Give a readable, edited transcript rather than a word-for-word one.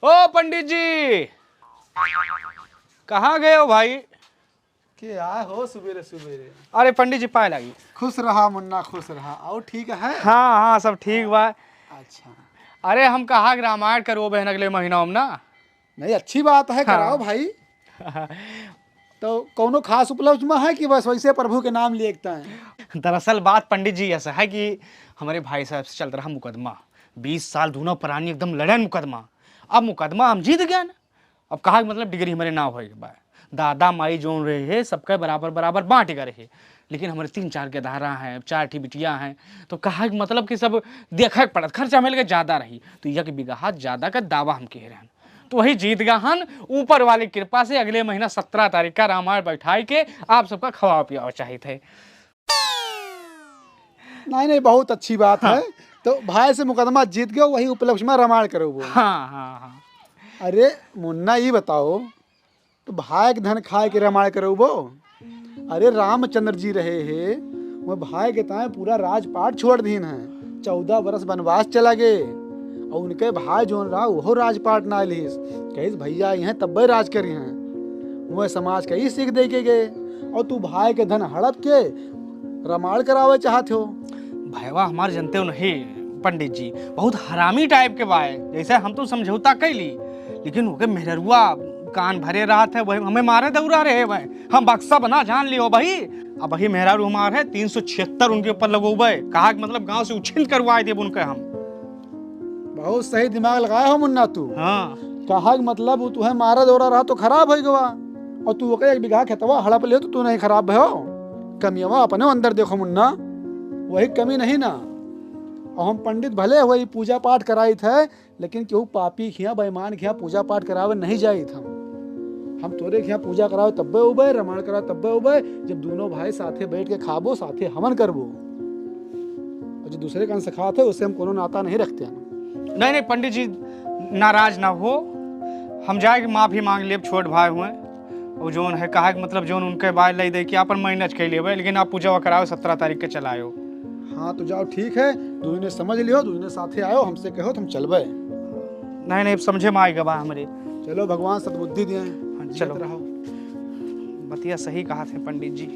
ओ पंडित जी, कहाँ गए हो भाई? क्या हो सुबेरे सुबेरे? अरे पंडित जी पाए लगी। खुश रहा मुन्ना, खुश रहा। और ठीक है? हाँ हाँ सब ठीक बा। अच्छा। अरे हम कहा कि रामायण करो बहन अगले महीना में ना। नहीं, अच्छी बात है, कराओ हाँ। भाई। तो कोनो खास उपलब्ध में है कि बस वैसे प्रभु के नाम लिखता है? दरअसल बात पंडित जी ऐसा है कि हमारे भाई साहब से चल रहा मुकदमा, 20 साल दोनों प्राणी एकदम लड़न मुकदमा। अब मुकदमा हम जीत गए ना। अब कहा मतलब डिग्री हमारे नाम हो गए, दादा माई जोन रहे है सबके बराबर बराबर बांट गए रहे। लेकिन हमारे 3-4 गधारा हैं, 4 ठी बिटिया हैं, तो कहा मतलब कि सब देखा पड़त, खर्चा मिल के ज्यादा रही, तो यह कि बिगहा ज्यादा का दावा हम कह रहे हैं। तो वही जीत गया हन। ऊपर वाली कृपा से अगले महीना 17 तारीख का रामायण बैठाई के आप सबका खवा पिया चाहिए थे। नहीं नहीं, बहुत अच्छी बात है। तो भाई से मुकदमा जीत गए, वही उपलक्ष्य में रामायण करो वो। हाँ हाँ हाँ। अरे मुन्ना, ये बताओ, तो भाई के धन खाए के रामायण करो वो? अरे रामचंद्र जी रहे हैं, वो भाई के ताए पूरा राजपाट छोड़ दीन है, 14 बरस वनवास चला गए, और उनके भाई जोन रहा वो राजपाट ना लिस कही भैया यहाँ तब राज करी हैं, वह समाज का ही सीख दे के गए, और तू भाई के धन हड़प के रामायण करावे चाहते हो? भैया हमारे जनते हो नहीं पंडित जी, बहुत हरामी टाइप के बाए, जैसे हम तो समझौता कैली, लेकिन वो के मेहरुआ कान भरे रहा था, वही हमें मारे दौड़ा रहे भाई। हम बक्सा बना जान लियो भाई। अब वही मेहरारू हमार है 376 उनके ऊपर लगोबे, कहा मतलब गांव से उछिल करवाए थे उनके हम। बहुत सही दिमाग लगाया हो मुन्ना तू। हाँ। कहा मतलब तू है मारा दौड़ा रहा तो खराब हो गवा, और तू ओके 1 बीघा खेतवा हड़प ले तो तू नहीं खराब भयो। कमियावा अपने अंदर देखो मुन्ना, वही कमी नहीं ना। और हम पंडित भले वही पूजा पाठ कराई थे, लेकिन केहू पापी खिया बेईमान खिया पूजा पाठ करावे नहीं जाई था। हम तोरे खिया पूजा करावे तब्बे उबे, रामायण करावे तब्बे उबे, जब दोनों भाई साथे बैठ के खाबो, साथे हवन करबो। और जो दूसरे का अंश खाते उससे हम कोनो नाता नहीं रखते हैं। नहीं नहीं पंडित जी नाराज ना हो, हम जाए माफी मांग ले, छोट भाई हुए और जोन है कहा मतलब जोन उनके बाय ले दे कि अपन मैनेज कर लेवे, लेकिन आप पूजा कराओ 17 तारीख के चलायो। हाँ तो जाओ, ठीक है, दूने समझ लियो, दूने साथे आयो, हमसे कहो तुम चलबे। नहीं नहीं समझे में आएगा बा हमारे। चलो भगवान सद्बुद्धि दिए। चलो, बतिया सही कहा थे पंडित जी।